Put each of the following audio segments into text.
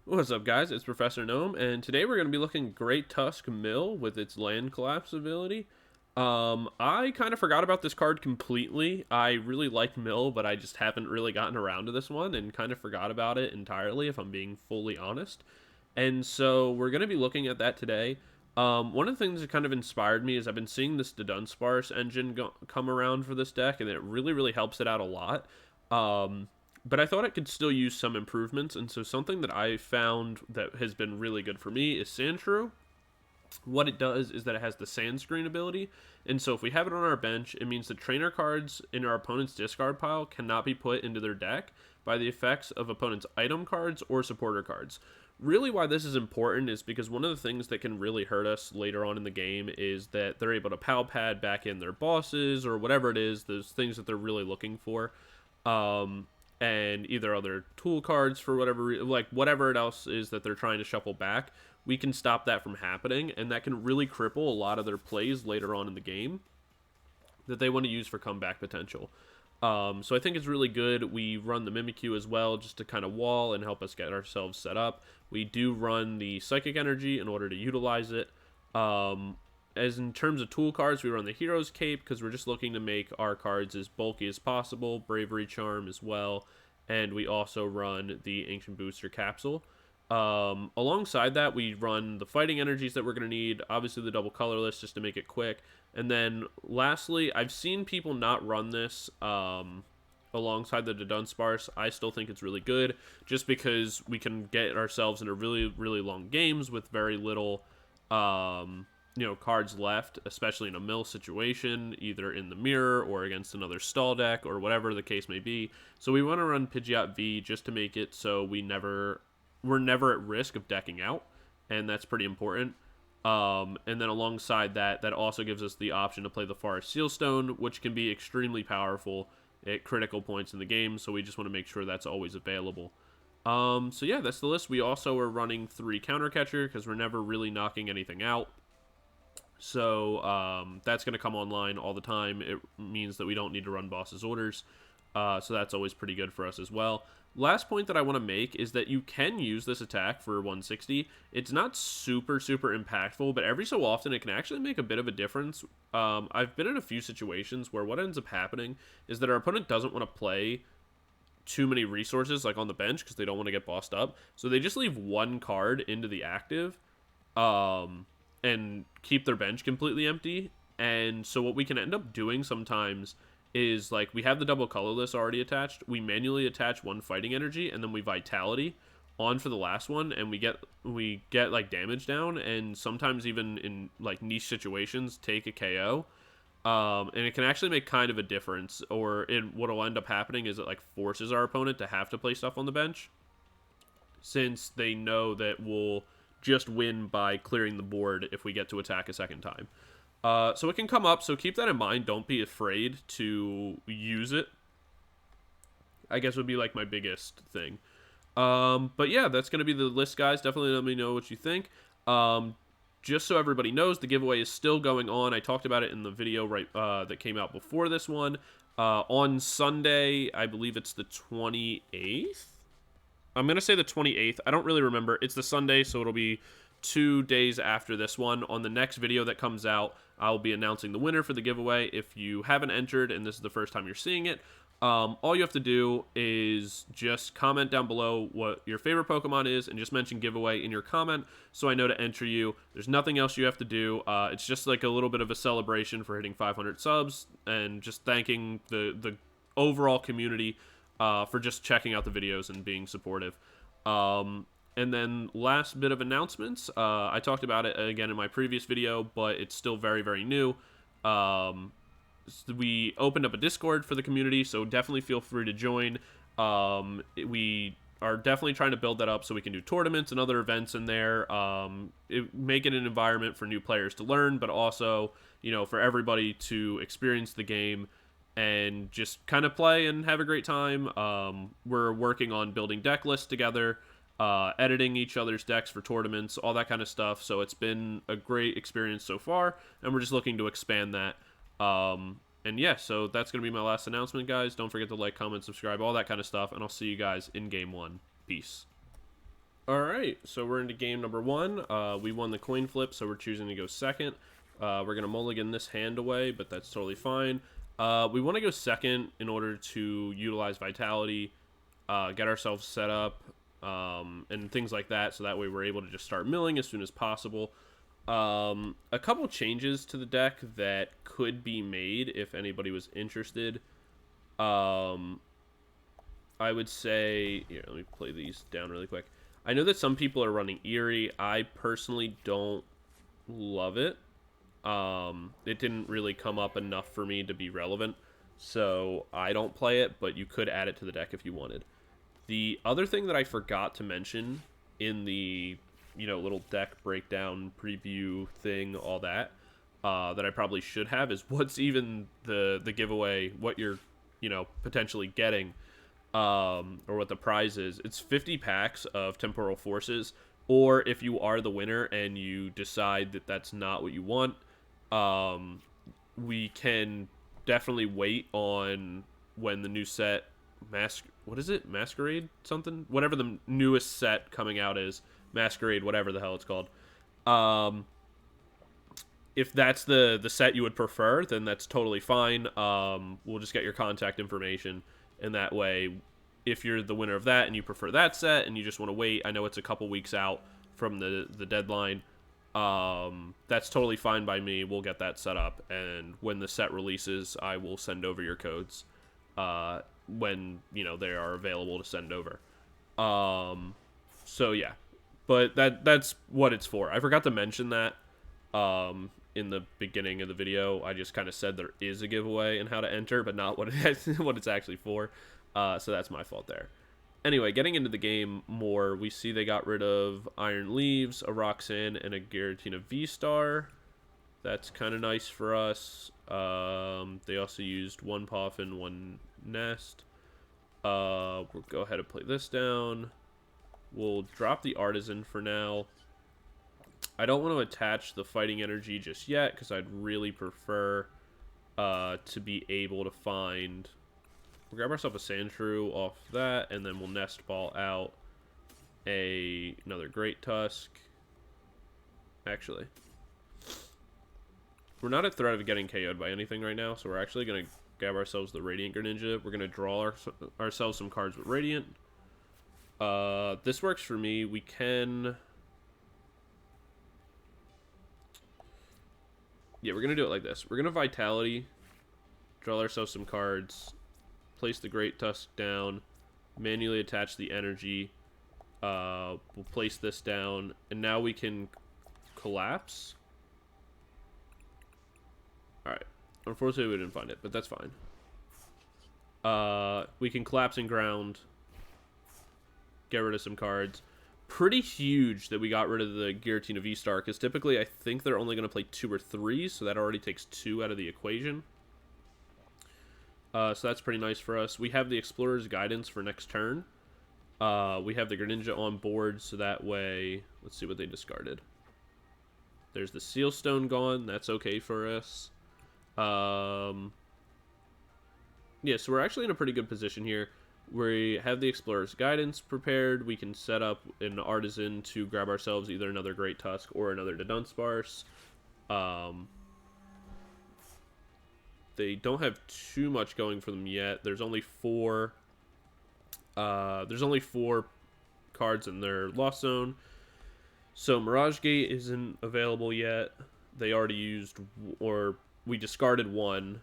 What's up, guys? It's Professor Gnome, and today we're going to be looking at Great Tusk Mill with its land collapse ability. I kind of forgot about this card completely. I really like Mill, but I just haven't really gotten around to this one and kind of forgot about it entirely, if I'm being fully honest. And so we're going to be looking at that today. One of the things that kind of inspired me is I've been seeing this Dudunsparce engine come around for this deck, and it really helps it out a lot. But I thought it could still use some improvements, and so something that I found that has been really good for me is Sandshrew. What it does is that it has the sand screen ability, and so if we have it on our bench, it means the trainer cards in our opponent's discard pile cannot be put into their deck by the effects of opponent's item cards or supporter cards. Really, why this is important is because one of the things that can really hurt us later on in the game is that they're able to Pal Pad back in their bosses or whatever it is, those things that they're really looking for. And either other tool cards for whatever it else is that they're trying to shuffle back, we can stop that from happening, and that can really cripple a lot of their plays later on in the game that they want to use for comeback potential. So I think it's really good. We run the Mimikyu as well, just to kind of wall and help us get ourselves set up. We do run the Psychic Energy in order to utilize it. As in terms of tool cards, we run the Hero's Cape because we're just looking to make our cards as bulky as possible. Bravery Charm as well. And we also run the Ancient Booster Capsule. Alongside that, we run the Fighting Energies that we're going to need. Obviously, the double colorless just to make it quick. And then lastly, I've seen people not run this alongside the Dunsparce. I still think it's really good just because we can get ourselves into really long games with very little cards left, especially in a mill situation, either in the mirror or against another stall deck or whatever the case may be. So we want to run Pidgeot V just to make it so we're never at risk of decking out, and that's pretty important. And then alongside that, that also gives us the option to play the Forest Sealstone, which can be extremely powerful at critical points in the game, so we just want to make sure that's always available. So yeah, that's the list. We also are running 3 Counter Catcher because we're never really knocking anything out. So that's going to come online all the time. It means that we don't need to run boss's orders. So that's always pretty good for us as well. Last point that I want to make is that you can use this attack for 160. It's not super impactful, but every so often it can actually make a bit of a difference. I've been in a few situations where what ends up happening is that our opponent doesn't want to play too many resources like on the bench because they don't want to get bossed up. So they just leave one card into the active. And keep their bench completely empty. And so what we can end up doing sometimes is, like, we have the double colorless already attached. We manually attach one Fighting Energy, and then we Vitality on for the last one, and we get like damage down, and sometimes even in like niche situations take a KO. And it can actually make kind of a difference. Or what'll end up happening is it like forces our opponent to have to play stuff on the bench, since they know that we'll just win by clearing the board if we get to attack a second time. So it can come up, so keep that in mind. Don't be afraid to use it, I guess would be like my biggest thing. But yeah, that's going to be the list, guys. Definitely let me know what you think. Just so everybody knows, the giveaway is still going on. I talked about it in the video that came out before this one. On Sunday, I believe it's the 28th? I'm going to say the 28th. I don't really remember. It's the Sunday, so it'll be 2 days after this one. On the next video that comes out, I'll be announcing the winner for the giveaway. If you haven't entered and this is the first time you're seeing it, all you have to do is just comment down below what your favorite Pokemon is and just mention giveaway in your comment so I know to enter you. There's nothing else you have to do. It's just like a little bit of a celebration for hitting 500 subs and just thanking the overall community for just checking out the videos and being supportive. And then last bit of announcements. I talked about it again in my previous video, but it's still very new. We opened up a Discord for the community, so definitely feel free to join. We are definitely trying to build that up so we can do tournaments and other events in there. Make it an environment for new players to learn, but also, for everybody to experience the game and just kind of play and have a great time. We're working on building deck lists together, editing each other's decks for tournaments, all that kind of stuff. So it's been a great experience so far, and we're just looking to expand that. And yeah, so that's going to be my last announcement, guys. Don't forget to like, comment, subscribe, all that kind of stuff, and I'll see you guys in Game 1. Peace. All right, so we're into game number 1. We won the coin flip, so we're choosing to go second. We're going to mulligan this hand away, but that's totally fine. We want to go second in order to utilize Vitality, get ourselves set up, and things like that, so that way we're able to just start milling as soon as possible. A couple changes to the deck that could be made if anybody was interested. I would say... Here, let me play these down really quick. I know that some people are running Eerie. I personally don't love it. It didn't really come up enough for me to be relevant, so I don't play it, but you could add it to the deck if you wanted. The other thing that I forgot to mention in the, little deck breakdown preview thing, all that, that I probably should have is what's even the giveaway, what you're, potentially getting. Or what the prize is. It's 50 packs of Temporal Forces, or if you are the winner and you decide that that's not what you want, we can definitely wait on when the new set, Masquerade something? Whatever the newest set coming out is, Masquerade, whatever the hell it's called. If that's the set you would prefer, then that's totally fine. We'll just get your contact information. And that way, if you're the winner of that and you prefer that set and you just want to wait, I know it's a couple weeks out from the deadline, that's totally fine by me. We'll get that set up. And when the set releases, I will send over your codes when, they are available to send over. So, yeah. But that's what it's for. I forgot to mention that in the beginning of the video. I just kind of said there is a giveaway and how to enter, but not what it's actually for. So that's my fault there. Anyway, getting into the game more, we see they got rid of Iron Leaves, a Roxanne, and a Giratina V-Star. That's kind of nice for us. They also used one PAF and one Nest. We'll go ahead and play this down. We'll drop the Artazon for now. I don't want to attach the Fighting Energy just yet, because I'd really prefer to be able to find... We'll grab ourselves a Sandshrew off that, and then we'll Nest Ball out another Great Tusk. Actually, we're not at threat of getting KO'd by anything right now, so we're actually going to grab ourselves the Radiant Greninja. We're going to draw ourselves some cards with Radiant. This works for me. We can... Yeah, we're going to do it like this. We're going to Vitality, draw ourselves some cards, place the Great Tusk down, manually attach the energy. We'll place this down, and now we can collapse. Alright. Unfortunately, we didn't find it, but that's fine. We can collapse and ground, get rid of some cards. Pretty huge that we got rid of the Giratina V-Star, because typically I think they're only going to play 2 or 3, so that already takes 2 out of the equation. So that's pretty nice for us. We have the Explorer's Guidance for next turn. We have the Greninja on board, so that way... Let's see what they discarded. There's the Seal Stone gone. That's okay for us. Yeah, so we're actually in a pretty good position here. We have the Explorer's Guidance prepared. We can set up an Artazon to grab ourselves either another Great Tusk or another Dudunsparce. They don't have too much going for them yet. There's only 4. There's only 4 cards in their Lost Zone. So Mirage Gate isn't available yet. They already used, or we discarded 1.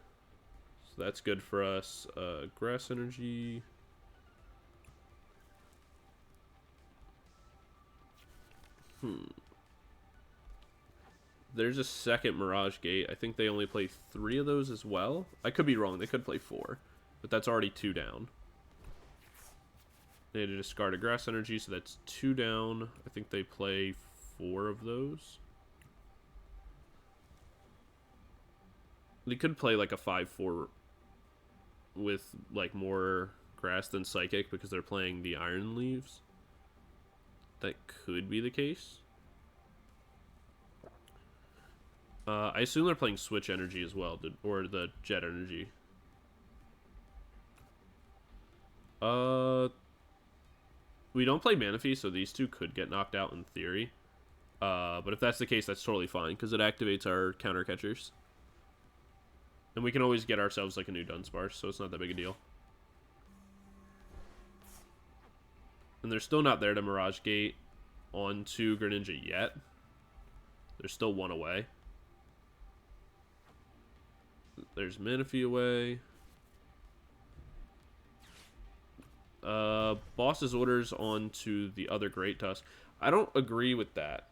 So that's good for us. Grass Energy. There's a second Mirage Gate. I think they only play 3 of those as well. I could be wrong. They could play 4. But that's already 2 down. They had to discard a Grass Energy, so that's 2 down. I think they play 4 of those. They could play like a 5-4 with like more grass than Psychic because they're playing the Iron Leaves. That could be the case. I assume they're playing Switch Energy as well, or the Jet Energy. We don't play Manaphy, so these two could get knocked out in theory. But if that's the case, that's totally fine, because it activates our counter catchers. And we can always get ourselves like a new Dunsparce, so it's not that big a deal. And they're still not there to Mirage Gate onto Greninja yet. They're still one away. There's Manaphy away. Boss's orders onto the other Great Tusk. I don't agree with that.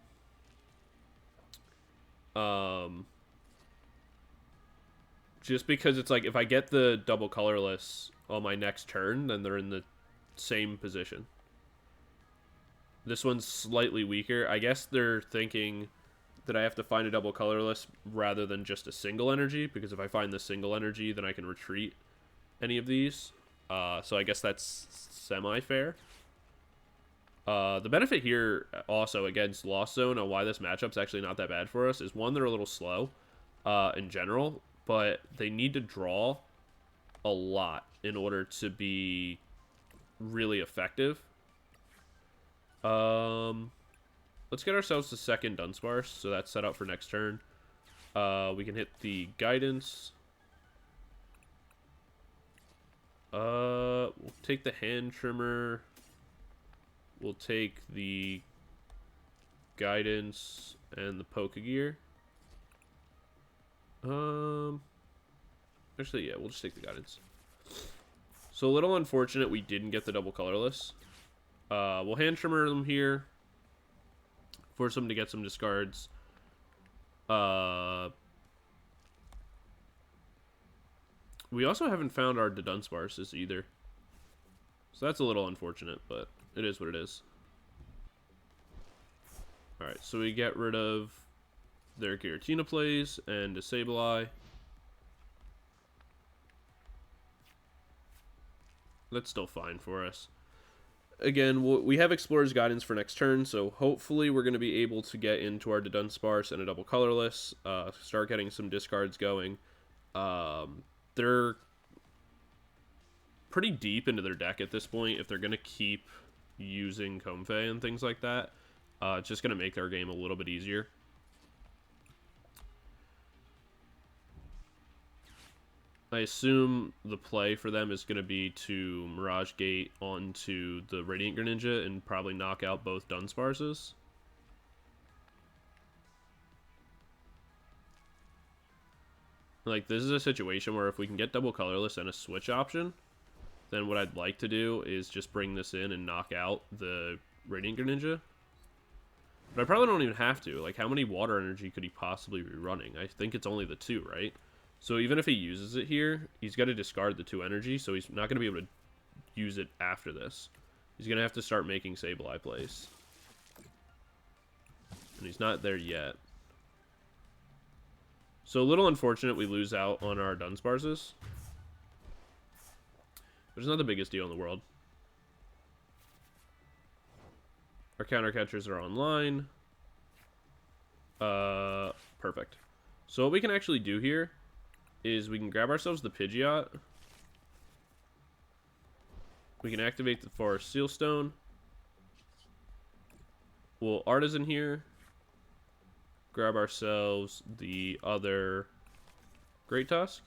Just because it's like, if I get the double colorless on my next turn, then they're in the same position. This one's slightly weaker. I guess they're thinking that I have to find a double colorless rather than just a single energy, because if I find the single energy, then I can retreat any of these. So I guess that's semi-fair. The benefit here also against Lost Zone on why this matchup's actually not that bad for us is, one, they're a little slow in general, but they need to draw a lot in order to be really effective. Let's get ourselves the second Dunsparce, so that's set up for next turn. We can hit the Guidance. We'll take the Hand Trimmer. We'll take the Guidance and the Pokégear. Actually, yeah, we'll just take the Guidance. So a little unfortunate we didn't get the double colorless. We'll Hand Trimmer them here. Force them to get some discards. We also haven't found our Dudunsparces either. So that's a little unfortunate, but it is what it is. Alright, so we get rid of their Giratina plays and Disableeye. That's still fine for us. Again, we have Explorer's Guidance for next turn, so hopefully we're going to be able to get into our Dudunsparce and a double colorless, start getting some discards going. They're pretty deep into their deck at this point if they're going to keep using Comfey and things like that. It's just going to make their game a little bit easier. I assume the play for them is going to be to Mirage Gate onto the Radiant Greninja and probably knock out both Dunsparces. Like, this is a situation where if we can get double colorless and a switch option, then what I'd like to do is just bring this in and knock out the Radiant Greninja. But I probably don't even have to. Like, how many water energy could he possibly be running? I think it's only the 2, right? So even if he uses it here, he's got to discard the 2 energy, so he's not going to be able to use it after this. He's going to have to start making Sableye plays. And he's not there yet. So a little unfortunate we lose out on our Dunsparces. But it's not the biggest deal in the world. Our counter catchers are online. Perfect. So what we can actually do here is we can grab ourselves the Pidgeot. We can activate the Forest Sealstone. We'll Artazon here. Grab ourselves the other Great Tusk.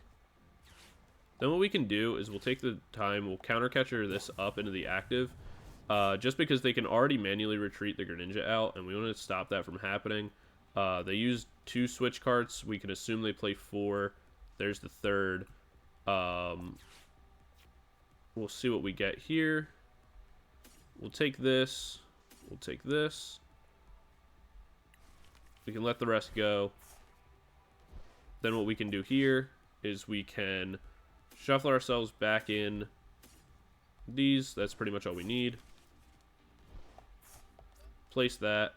Then what we can do is we'll take the time, we'll counter catcher this up into the active. Just because they can already manually retreat the Greninja out, and we want to stop that from happening. They use 2 switch carts. We can assume they play 4. There's the 3rd. We'll see what we get here. We'll take this. We'll take this. We can let the rest go. Then what we can do here is we can shuffle ourselves back in these. That's pretty much all we need. Place that.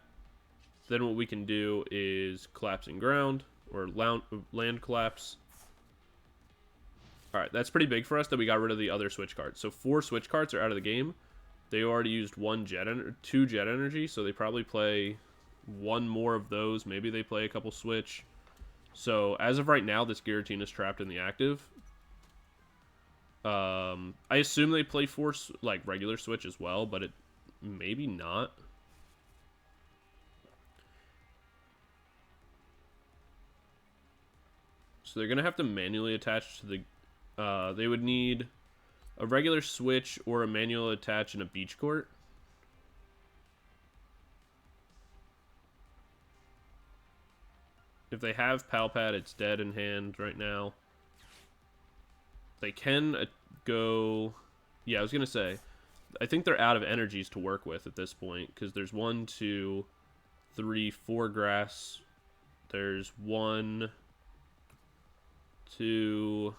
Then what we can do is Collapsing Ground, or Land Collapse. Alright, that's pretty big for us that we got rid of the other switch cards. So 4 switch cards are out of the game. They already used 2 jet energy, so they probably play 1 more of those. Maybe they play a couple switch. So as of right now, this Giratina is trapped in the active. I assume they play 4 like regular switch as well, but maybe not. So they're going to have to manually attach to the... they would need a regular switch or a manual attach in a beach court. If they have Pal Pad, it's dead in hand right now. They can go... Yeah, I was going to say, I think they're out of energies to work with at this point, because there's 1, 2, 3, 4 grass. There's 1, 2...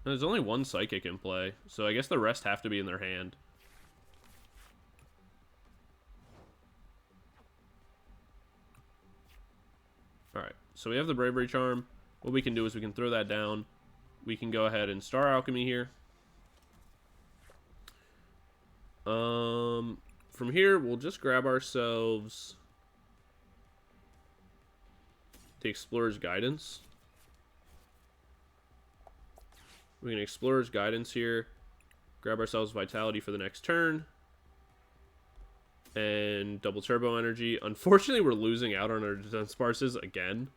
There's only 1 psychic in play, so I guess the rest have to be in their hand. Alright, so we have the Bravery Charm. What we can do is we can throw that down. We can go ahead and Star Alchemy here. From here, we'll just grab ourselves the Explorer's Guidance. We can Explorer's Guidance here, grab ourselves Vitality for the next turn, and double Turbo Energy. Unfortunately, we're losing out on our Dunsparces again,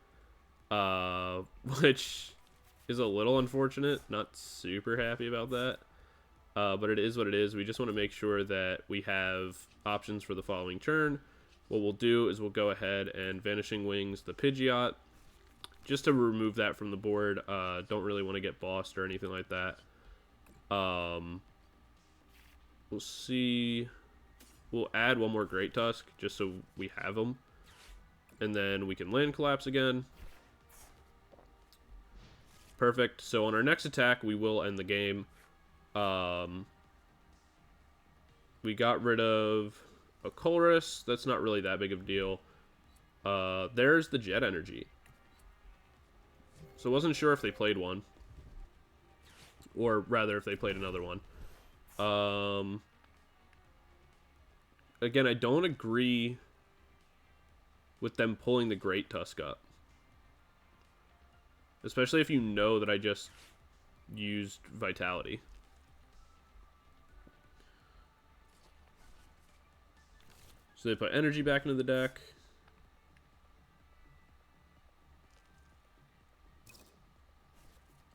which is a little unfortunate. Not super happy about that, but it is what it is. We just want to make sure that we have options for the following turn. What we'll do is we'll go ahead and Vanishing Wings the Pidgeot, just to remove that from the board. Don't really want to get bossed or anything like that. We'll see. We'll add 1 more Great Tusk, just so we have them. And then we can Land Collapse again. Perfect. So on our next attack, we will end the game. We got rid of a Colress. That's not really that big of a deal. There's the Jet Energy. So I wasn't sure if they played one. Or rather, if they played another one. Again, I don't agree with them pulling the Great Tusk up. Especially if you know that I just used Vitality. So they put energy back into the deck.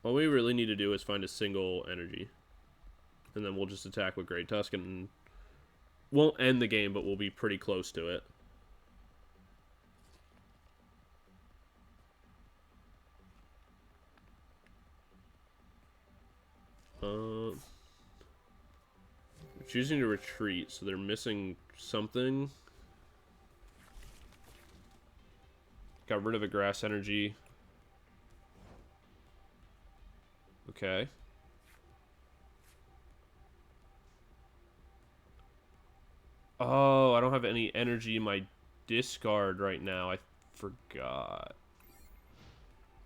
All we really need to do is find a single energy. And then we'll just attack with Great Tusk and won't end the game, but we'll be pretty close to it. Choosing to retreat, so they're missing something. Got rid of a grass energy. Okay. Oh, I don't have any energy in my discard right now. I forgot.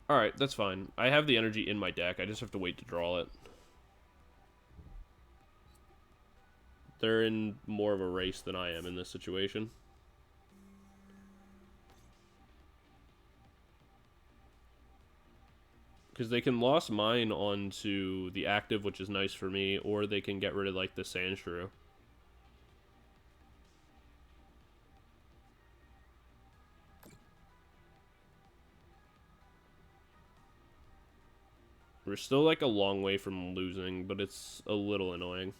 Alright, that's fine. I have the energy in my deck. I just have to wait to draw it. They're in more of a race than I am in this situation. Because they can lost mine onto the active, which is nice for me, or they can get rid of, like, the Sandshrew. We're still, like, a long way from losing, but it's a little annoying.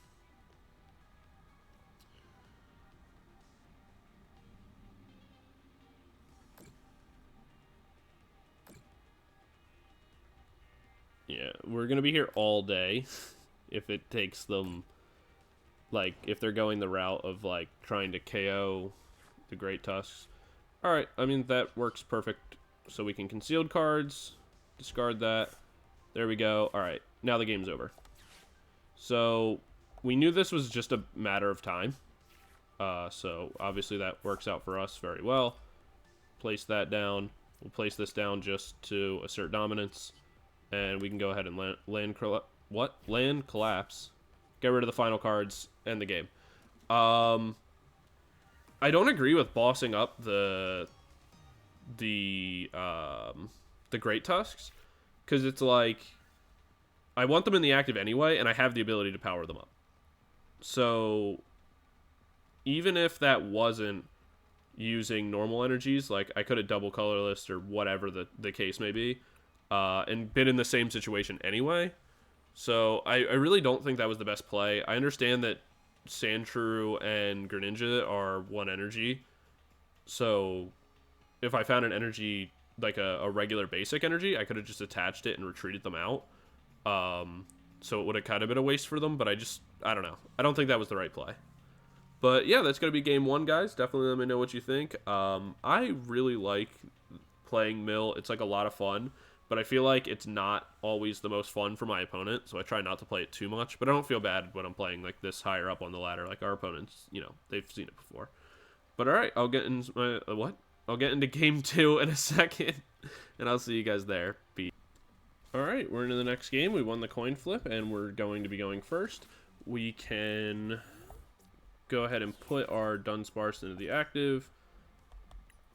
Yeah, we're going to be here all day if it takes them, like, if they're going the route of, like, trying to KO the Great Tusks. Alright, I mean, that works perfect. So we can concealed cards, discard that. There we go. Alright, now the game's over. So, we knew this was just a matter of time. So, obviously that works out for us very well. Place that down. We'll place this down just to assert dominance. And we can go ahead and land collapse. Get rid of the final cards, end the game. I don't agree with bossing up the Great Tusks, because it's like I want them in the active anyway, and I have the ability to power them up. So even if that wasn't using normal energies, like I could have double colorless or whatever the case may be, and been in the same situation anyway. So I really don't think that was the best play. I understand that Sandshrew and Greninja are one energy, so if I found an energy like a regular basic energy, I could have just attached it and retreated them out. So it would have kind of been a waste for them, but I don't know. I don't think that was the right play. But yeah, that's going to be game one, guys. Definitely let me know what you think. I really like playing Mill. It's like a lot of fun, but I feel like it's not always the most fun for my opponent, so I try not to play it too much. But I don't feel bad when I'm playing like this higher up on the ladder. Like our opponents, you know, they've seen it before. But all right, I'll get into my what? I'll get into game two in a second, and I'll see you guys there. Peace. All right, we're into the next game. We won the coin flip, and we're going to be going first. We can go ahead and put our Dunsparce into the active.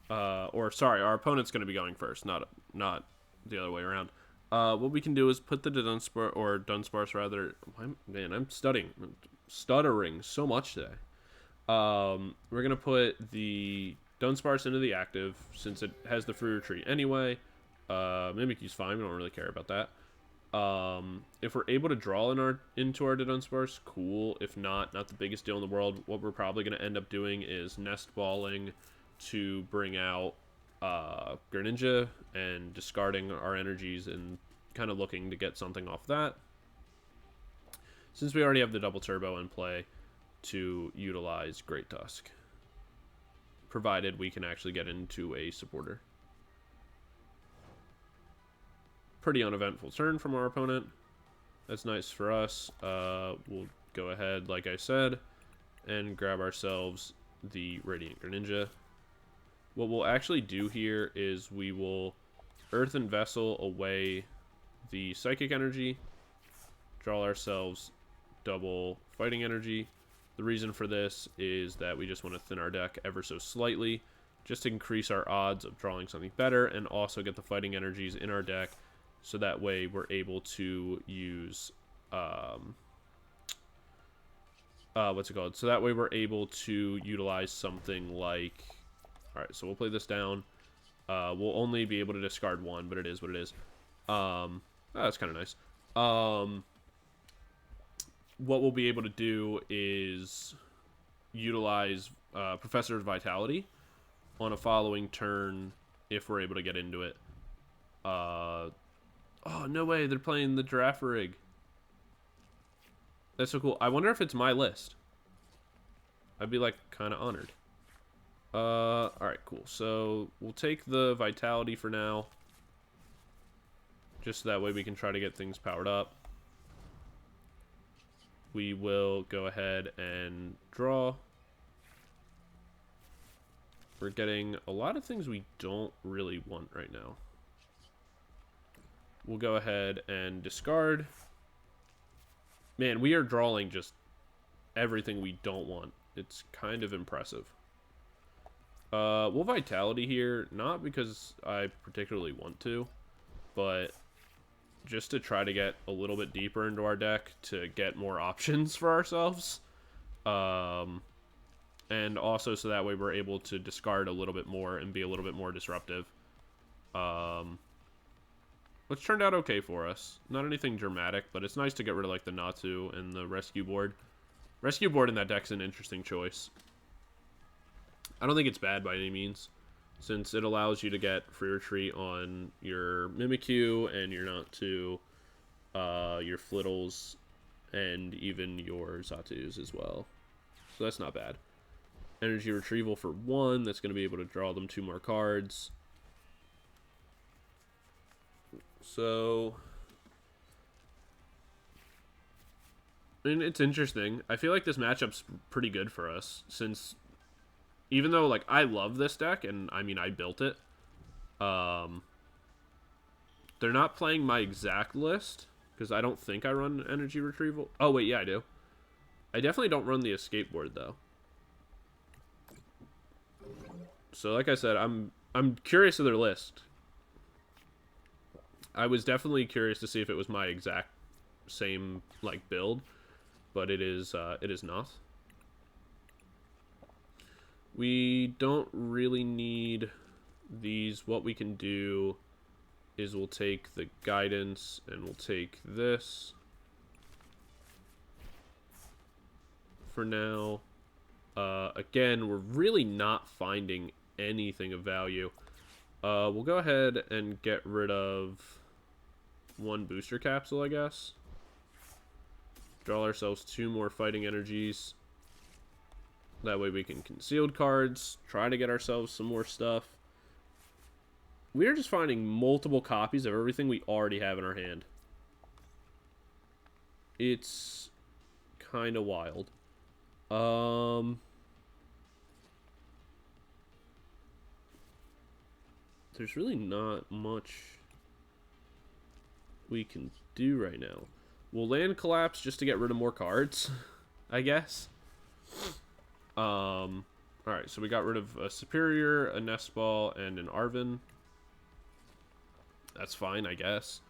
Or sorry, our opponent's going to be going first, not the other way around. What we can do is put the Dunsparce rather. Man, I'm stuttering so much today. We're gonna put the Dunsparce into the active since it has the free retreat anyway. Mimikyu's fine. We don't really care about that. If we're able to draw into our Dunsparce, cool. If not the biggest deal in the world. What we're probably going to end up doing is nest balling to bring out Greninja and discarding our energies and kind of looking to get something off that. Since we already have the double turbo in play to utilize Great Tusk, provided we can actually get into a supporter. Pretty uneventful turn from our opponent. That's nice for us. We'll go ahead, like I said, and grab ourselves the Radiant Greninja. What we'll actually do here is we will Earthen Vessel away the Psychic Energy, draw ourselves double Fighting Energy. The reason for this is that we just want to thin our deck ever so slightly, just to increase our odds of drawing something better, and also get the Fighting Energies in our deck, so that way we're able to use, what's it called? So that way we're able to utilize something like, alright, so we'll play this down. We'll only be able to discard one, but it is what it is. Oh, that's kind of nice. What we'll be able to do is utilize Professor's Vitality on a following turn if we're able to get into it. Oh, no way. They're playing the Giraffe Rig. That's so cool. I wonder if it's my list. I'd be, like, kind of honored. Alright, cool. So, we'll take the Vitality for now. Just so that way we can try to get things powered up. We will go ahead and draw. We're getting a lot of things we don't really want right now. We'll go ahead and discard. Man, we are drawing just everything we don't want. It's kind of impressive. We'll Vitality here, not because I particularly want to, but just to try to get a little bit deeper into our deck to get more options for ourselves. And also so that way we're able to discard a little bit more and be a little bit more disruptive. Which turned out okay for us. Not anything dramatic, but it's nice to get rid of like the Natu and the Rescue Board. Rescue Board in that deck's an interesting choice. I don't think it's bad by any means, since it allows you to get free retreat on your Mimikyu and your Natu, your Flittles, and even your Zatus as well. So that's not bad. Energy retrieval for 1. That's going to be able to draw them 2 more cards. So, I mean, it's interesting. I feel like this matchup's pretty good for us, since even though, like, I love this deck, and, I mean, I built it, they're not playing my exact list, because I don't think I run energy retrieval. Oh, wait, yeah, I do. I definitely don't run the escape board, though. So, like I said, I'm curious of their list. I was definitely curious to see if it was my exact same, like, build. but it is not. We don't really need these. What we can do is we'll take the guidance and we'll take this for now. Again, we're really not finding anything of value. We'll go ahead and get rid of one booster capsule, I guess. Draw ourselves 2 more fighting energies. That way we can concealed cards, try to get ourselves some more stuff. We are just finding multiple copies of everything we already have in our hand. It's kind of wild. There's really not much we can do right now. We'll land collapse just to get rid of more cards, I guess. Alright, so we got rid of a Superior, a Nest Ball, and an Arven. That's fine, I guess.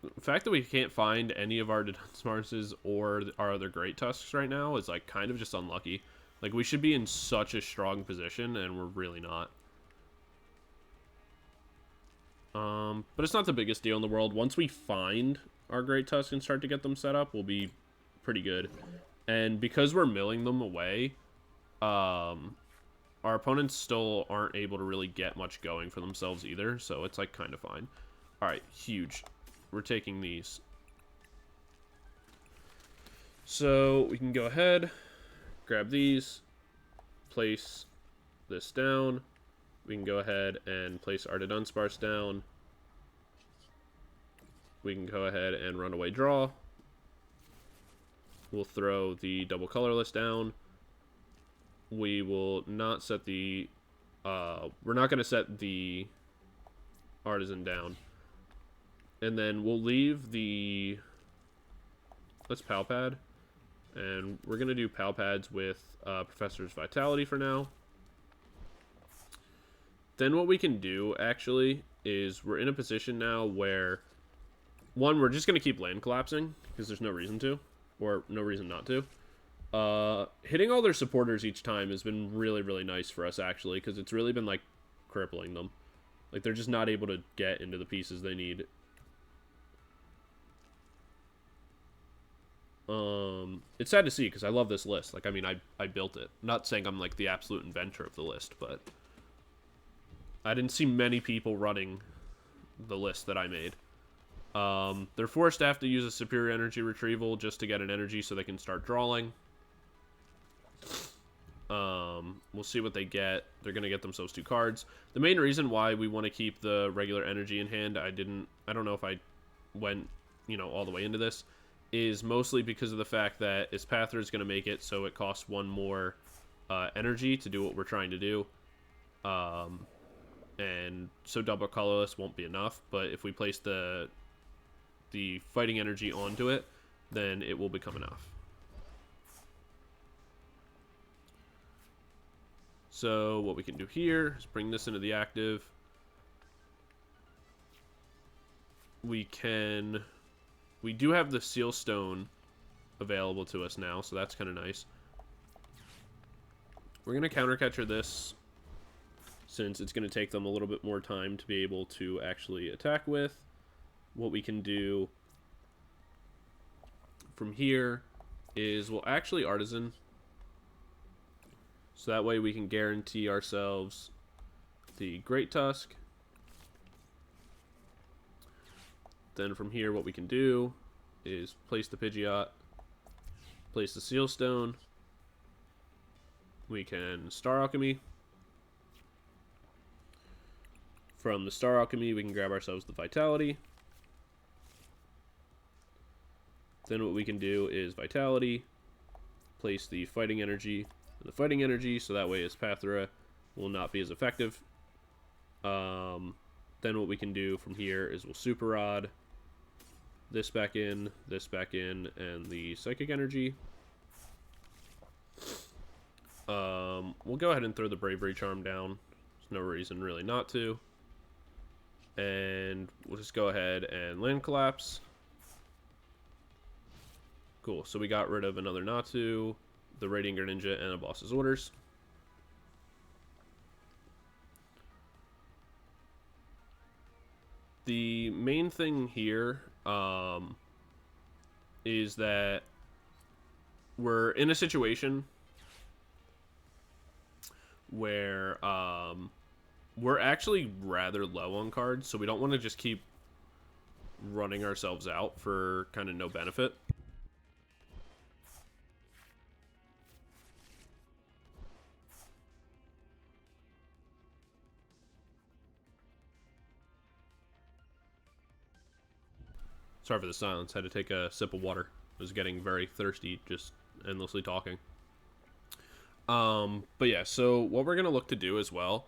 The fact that we can't find any of our Dunsparces or our other Great Tusks right now is, like, kind of just unlucky. Like, we should be in such a strong position, and we're really not. But it's not the biggest deal in the world. Once we find our Great Tusks and start to get them set up, we'll be pretty good. And because we're milling them away, our opponents still aren't able to really get much going for themselves either, so it's, like, kind of fine. Alright, huge. We're taking these. So we can go ahead, grab these, place this down. We can go ahead and place our Dunsparce down. We can go ahead and run away draw. We'll throw the double colorless down. We will not set the... we're not going to set the Artazon down. And then we'll leave the... Let's Pal Pad. And we're going to do Pal Pads with Professor's Vitality for now. Then what we can do, actually, is we're in a position now where... One, we're just going to keep land collapsing, because there's no reason to. Or no reason not to. Hitting all their supporters each time has been really, really nice for us, actually, because it's really been, like, crippling them. Like, they're just not able to get into the pieces they need. It's sad to see, because I love this list. Like, I mean, I built it. I'm not saying I'm, like, the absolute inventor of the list, but... I didn't see many people running the list that I made. They're forced to have to use a Superior Energy Retrieval just to get an energy so they can start drawing. We'll see what they get. They're going to get themselves 2 cards. The main reason why we want to keep the regular energy in hand, I don't know if I went, you know, all the way into this, is mostly because of the fact that Ispather is going to make it so it costs 1 more energy to do what we're trying to do. And so double colorless won't be enough, but if we place the fighting energy onto it, then it will become enough. So what we can do here is bring this into the active. We do have the Seal Stone available to us now, so that's kind of nice. We're going to counter catcher this, since it's going to take them a little bit more time to be able to actually attack with. What we can do from here is we'll actually Artazon. So that way we can guarantee ourselves the Great Tusk. Then from here what we can do is place the Pidgeot, place the Seal Stone. We can Star Alchemy. From the Star Alchemy, we can grab ourselves the Vitality. Then what we can do is Vitality, place the Fighting Energy in the Fighting Energy, so that way Ispather will not be as effective. Then what we can do from here is we'll Super Rod, this back in, and the Psychic Energy. We'll go ahead and throw the Bravery Charm down. There's no reason really not to. And we'll just go ahead and land collapse. Cool. So we got rid of another Natsu, the Radiant Greninja, and a boss's orders. The main thing here is that we're in a situation where we're actually rather low on cards, so we don't want to just keep running ourselves out for kind of no benefit. Sorry for the silence. Had to take a sip of water. I was getting very thirsty just endlessly talking. But yeah, so what we're going to look to do as well,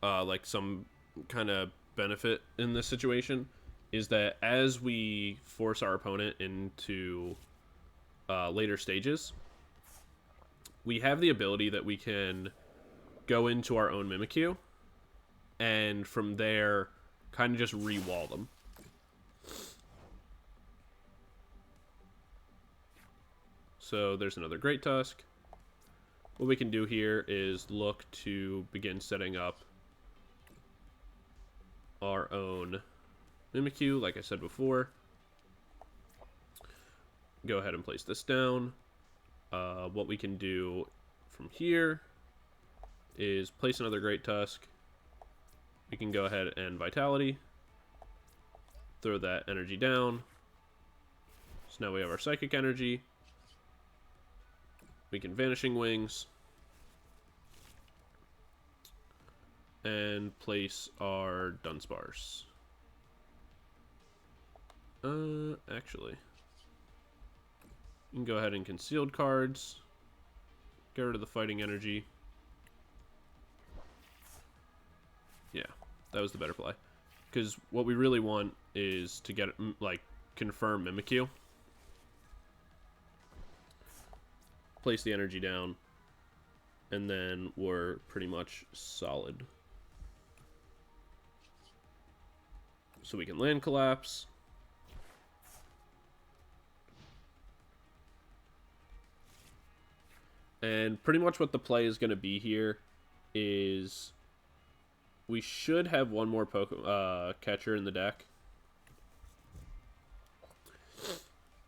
like some kind of benefit in this situation, is that as we force our opponent into later stages, we have the ability that we can go into our own Mimikyu, and from there, kind of just re-wall them. So there's another Great Tusk. What we can do here is look to begin setting up our own Mimikyu, like I said before. Go ahead and place this down. What we can do from here is place another Great Tusk. We can go ahead and Vitality. Throw that energy down. So now we have our Psychic Energy. We can Vanishing Wings. And place our Dunsparce. Actually. You can go ahead and Concealed cards. Get rid of the Fighting Energy. Yeah, that was the better play. Because what we really want is to get, like, confirm Mimikyu. Place the energy down, and then we're pretty much solid. So we can land collapse. And pretty much what the play is going to be here is we should have one more catcher in the deck.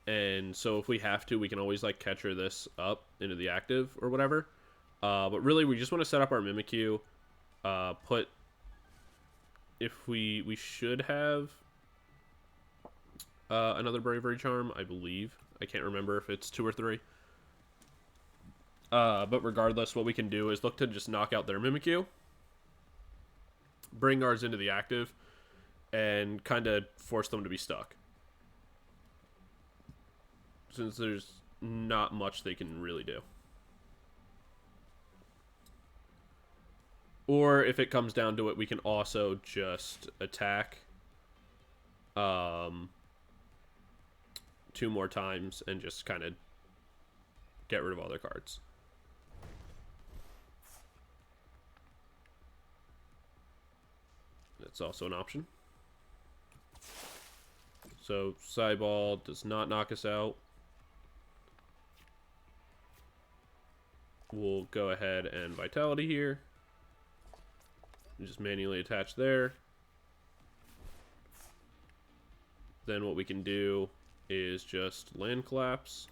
And so if we have to, we can always like catcher this up into the active or whatever. But really, we just want to set up our Mimikyu. If we should have another Bravery Charm, I believe. I can't remember if it's 2 or 3. But regardless, what we can do is look to just knock out their Mimikyu. Bring ours into the active. And kind of force them to be stuck. Since there's not much they can really do. Or if it comes down to it, we can also just attack 2 more times and just kind of get rid of all their cards. That's also an option. So Sideball does not knock us out. We'll go ahead and Vitality here. Just manually attach there. Then what we can do is just land collapse.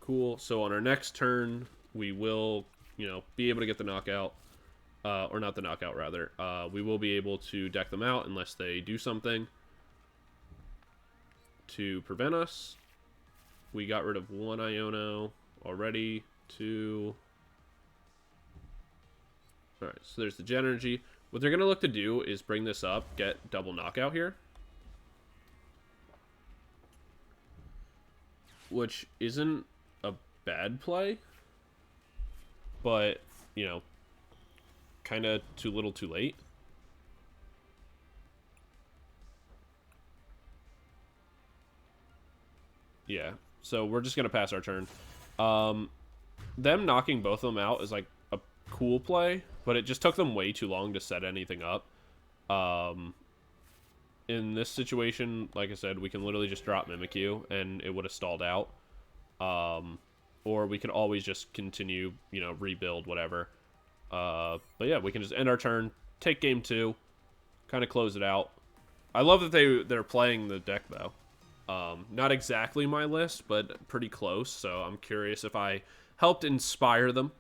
Cool. So on our next turn, we will, be able to get the knockout. Or not the knockout, rather. We will be able to deck them out unless they do something to prevent us. We got rid of 1 Iono already. 2. Alright, so there's the Gen Energy. What they're going to look to do is bring this up, get double knockout here. Which isn't a bad play. But, kind of too little too late. Yeah. So we're just going to pass our turn. Them knocking both of them out is like a cool play, but it just took them way too long to set anything up. in this situation, like I said, we can literally just drop Mimikyu, and it would have stalled out. Or we could always just continue, you know, rebuild, whatever. But yeah, we can just end our turn, take game 2, kind of close it out. I love that they're playing the deck, though. Not exactly my list, but pretty close, so I'm curious if I helped inspire them.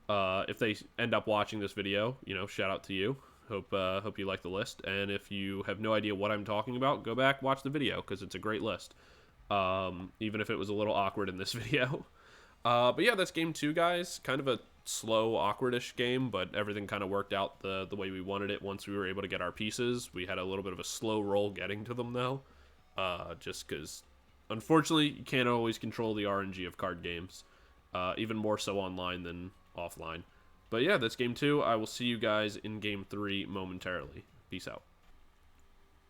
If they end up watching this video, you know, shout out to you. Hope you like the list, and if you have no idea what I'm talking about, go back, watch the video, because it's a great list. Even if it was a little awkward in this video. But yeah, that's game 2, guys. Kind of a slow, awkwardish game, but everything kind of worked out the way we wanted it once we were able to get our pieces. We had a little bit of a slow roll getting to them, though. Just because, unfortunately, you can't always control the RNG of card games. Even more so online than offline. But yeah, that's game 2. I will see you guys in game 3 momentarily. Peace out.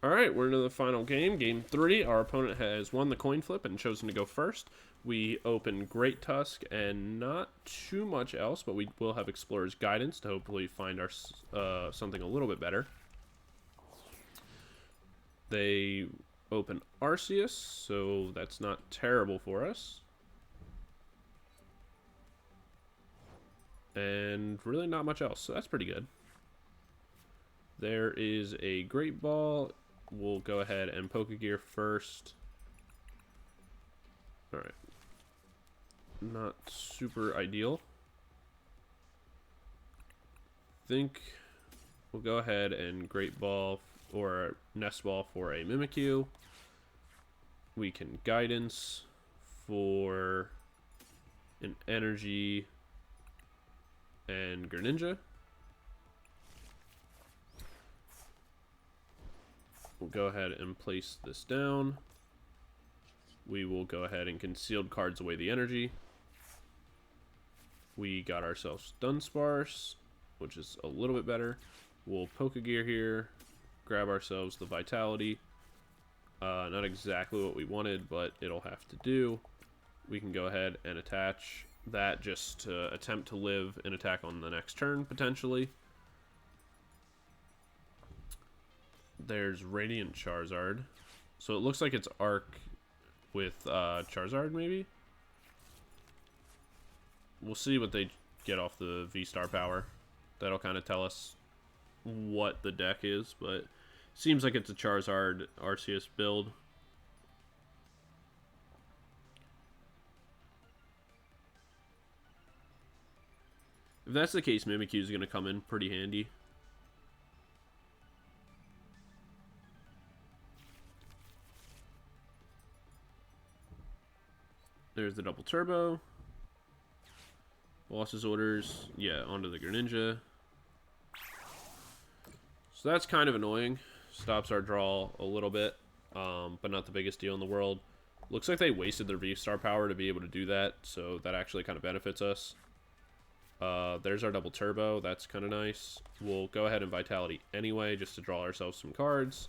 Alright, we're into the final game. Game 3. Our opponent has won the coin flip and chosen to go first. We open Great Tusk and not too much else, but we will have Explorer's Guidance to hopefully find our something a little bit better. They open Arceus, so that's not terrible for us. And really not much else, so that's pretty good. There is a Great Ball. We'll go ahead and Pokégear first. Alright. Not super ideal. Think we'll go ahead and Great Ball or Nest Ball for a Mimikyu. We can Guidance for an Energy and Greninja. We'll go ahead and place this down. We will go ahead and Concealed Cards away the energy. We got ourselves Dunsparce, which is a little bit better. We'll Pokégear here, grab ourselves the Vitality. Not exactly what we wanted, but it'll have to do. We can go ahead and attach that just to attempt to live an attack on the next turn, potentially. There's Radiant Charizard. So it looks like it's Arc with Charizard, maybe? We'll see what they get off the V-Star power. That'll kind of tell us what the deck is, but seems like it's a Charizard Arceus build. If that's the case, Mimikyu is going to come in pretty handy. There's the double turbo. Boss's orders. Yeah, onto the Greninja. So that's kind of annoying. Stops our draw a little bit, but not the biggest deal in the world. Looks like they wasted their V-Star power to be able to do that, so that actually kind of benefits us. There's our double turbo. That's kind of nice. We'll go ahead and Vitality anyway, just to draw ourselves some cards.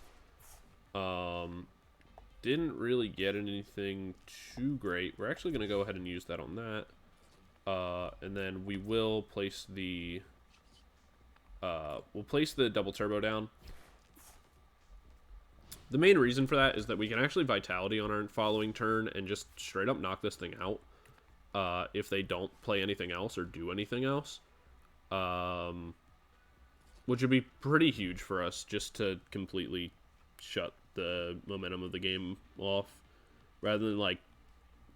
Didn't really get anything too great. We're actually going to go ahead and use that on that. And then we will place the double turbo down. The main reason for that is that we can actually Vitality on our following turn and just straight up knock this thing out. If they don't play anything else or do anything else. Which would be pretty huge for us, just to completely shut the momentum of the game off, rather than, like,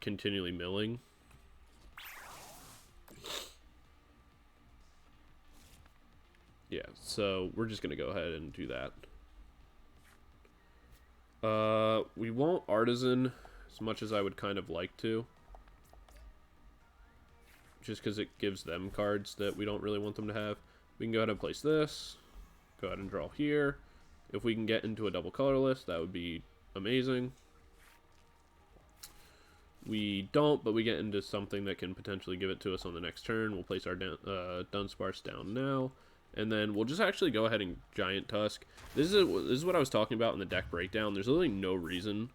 continually milling. Yeah, so we're just going to go ahead and do that. We won't Artazon as much as I would kind of like to. Just because it gives them cards that we don't really want them to have. We can go ahead and place this. Go ahead and draw here. If we can get into a double colorless, that would be amazing. We don't, but we get into something that can potentially give it to us on the next turn. We'll place our Dunsparce down now. And then we'll just actually go ahead and Giant Tusk. This is what I was talking about in the deck breakdown. There's really no reason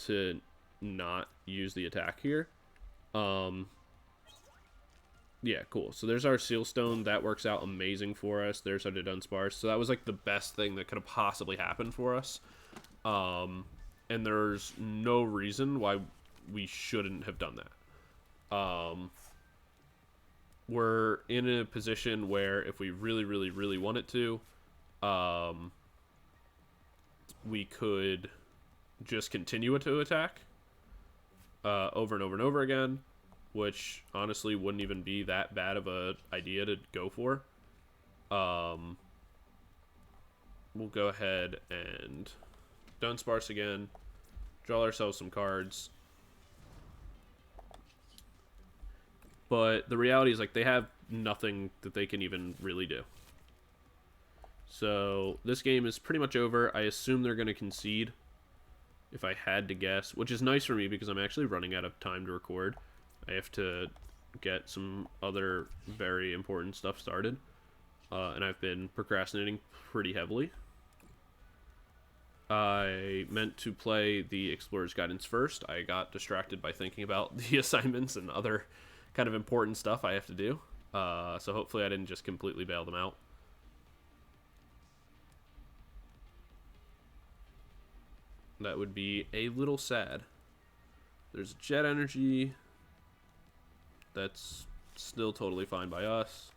to not use the attack here. Yeah, cool. So there's our Seal Stone. That works out amazing for us. There's our Dunsparce. So that was like the best thing that could have possibly happened for us. And there's no reason why we shouldn't have done that. We're in a position where if we really, really, really wanted to, we could just continue to attack over and over and over again, which honestly wouldn't even be that bad of a idea to go for. We'll go ahead and Dunsparce again, draw ourselves some cards. But the reality is, like, they have nothing that they can even really do. So this game is pretty much over. I assume they're going to concede, if I had to guess, which is nice for me because I'm actually running out of time to record. I have to get some other very important stuff started, and I've been procrastinating pretty heavily. I meant to play the Explorer's Guidance first. I got distracted by thinking about the assignments and other kind of important stuff I have to do. So hopefully I didn't just completely bail them out. That would be a little sad. There's Jet Energy. That's still totally fine by us.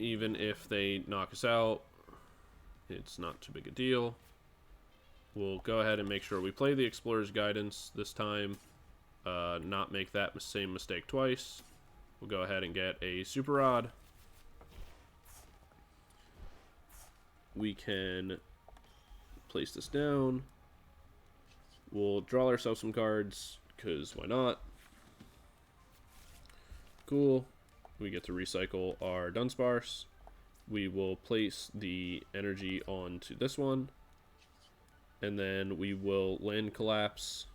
Even if they knock us out, it's not too big a deal. We'll go ahead and make sure we play the Explorer's Guidance this time. Not make that same mistake twice. We'll go ahead and get a Super Rod. We can place this down. We'll draw ourselves some cards, because why not? Cool. We get to recycle our Dunsparce. We will place the energy onto this one. And then we will land collapse.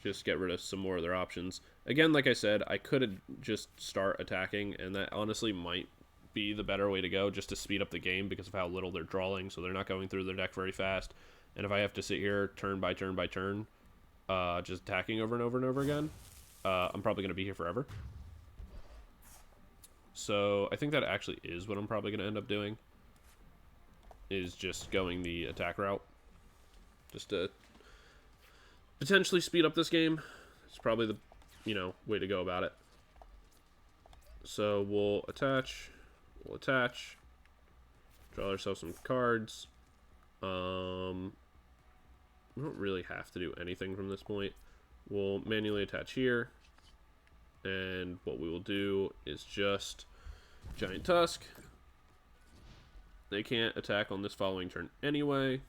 Just get rid of some more of their options. Again, like I said, I could just start attacking, and that honestly might be the better way to go, just to speed up the game because of how little they're drawing, so they're not going through their deck very fast. And if I have to sit here turn by turn by turn, just attacking over and over and over again, I'm probably going to be here forever. So I think that actually is what I'm probably going to end up doing, is just going the attack route, just to potentially speed up this game. It's probably the, way to go about it. So we'll attach, draw ourselves some cards. We don't really have to do anything from this point. We'll manually attach here, and what we will do is just Giant Tusk. They can't attack on this following turn anyway.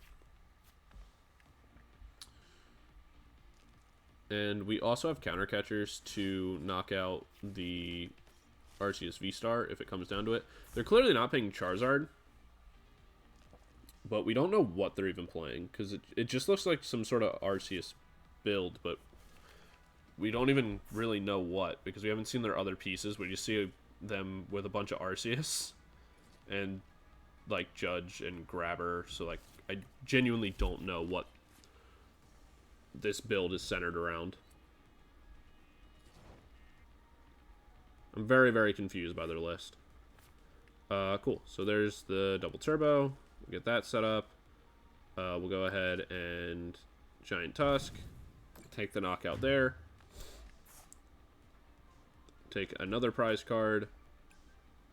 And we also have counter catchers to knock out the Arceus V-Star if it comes down to it. They're clearly not playing Charizard, but we don't know what they're even playing, because it just looks like some sort of Arceus build, but we don't even really know what, because we haven't seen their other pieces. We just see them with a bunch of Arceus and like Judge and Grabber, so like I genuinely don't know what this build is centered around. I'm very, very confused by their list. Cool. So there's the double turbo. We'll get that set up. We'll go ahead and Giant Tusk. Take the knockout there. Take another prize card.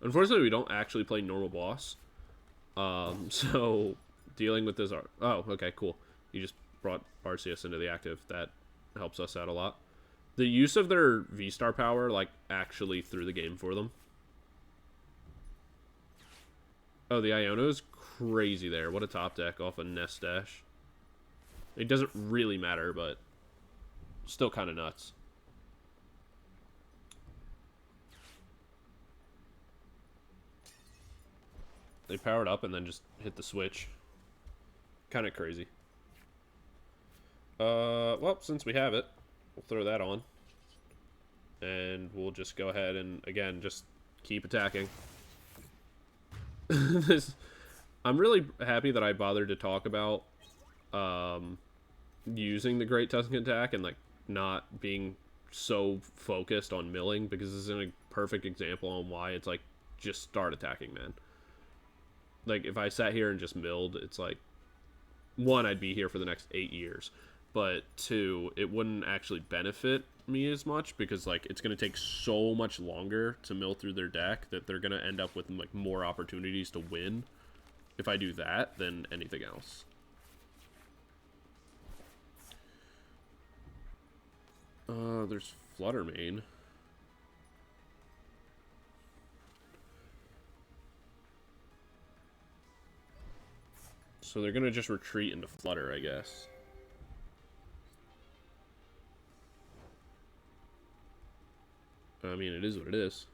Unfortunately, we don't actually play normal boss. So dealing with this... Oh, okay, cool. You just brought Arceus into the active. That helps us out a lot. The use of their V-Star power, like, actually threw the game for them. Oh, the Iono's crazy there. What a top deck off a Nest Dash. It doesn't really matter, but still kind of nuts. They powered up and then just hit the switch. Kind of crazy. Well, since we have it, we'll throw that on. And we'll just go ahead and, again, just keep attacking. I'm really happy that I bothered to talk about using the Great Tusk attack and, like, not being so focused on milling, because this is a perfect example on why it's, like, just start attacking, man. Like, if I sat here and just milled, it's like, 1, I'd be here for the next 8 years. But 2, it wouldn't actually benefit me as much because, like, it's going to take so much longer to mill through their deck that they're going to end up with, like, more opportunities to win if I do that than anything else. There's Flutter Mane. So they're going to just retreat into Flutter, I guess. I mean, it is what it is.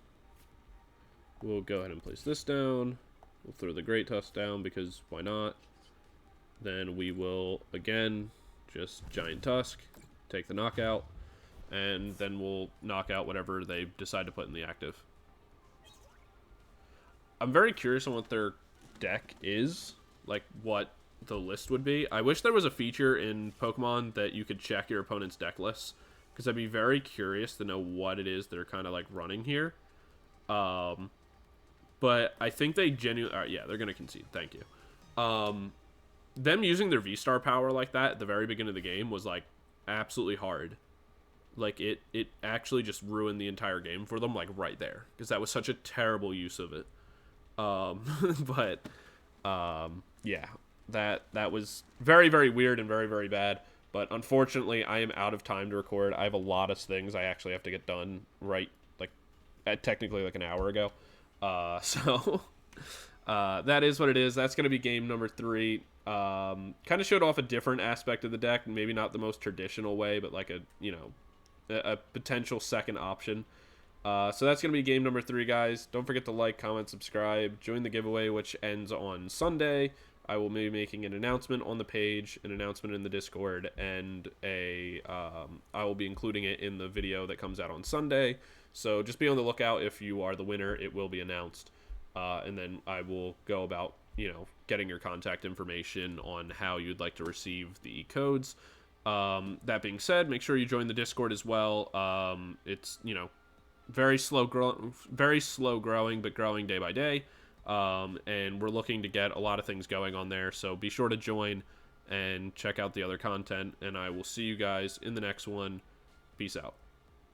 We'll go ahead and place this down. We'll throw the Great Tusk down because why not? Then we will, again, just Giant Tusk, take the knockout, and then we'll knock out whatever they decide to put in the active. I'm very curious on what their deck is, like what the list would be. I wish there was a feature in Pokemon that you could check your opponent's deck lists, because I'd be very curious to know what it is they're kind of like running here. But I think they genuinely... yeah, they're going to concede. Thank you. Them using their V-Star power like that at the very beginning of the game was, like, absolutely hard. Like, it actually just ruined the entire game for them, like, right there. Because that was such a terrible use of it. Yeah. That was very, very weird and very, very bad. But unfortunately, I am out of time to record. I have a lot of things I actually have to get done right, like, technically like an hour ago. That is what it is. That's going to be game number 3. Kind of showed off a different aspect of the deck, maybe not the most traditional way, but like a potential second option. So that's going to be game number 3, guys. Don't forget to like, comment, subscribe, join the giveaway, which ends on Sunday. I will be making an announcement on the page, an announcement in the Discord, and I will be including it in the video that comes out on Sunday. So just be on the lookout. If you are the winner, it will be announced. And then I will go about, getting your contact information on how you'd like to receive the codes. That being said, make sure you join the Discord as well. It's, very slow growing, but growing day by day. And we're looking to get a lot of things going on there. So be sure to join and check out the other content. And I will see you guys in the next one. Peace out.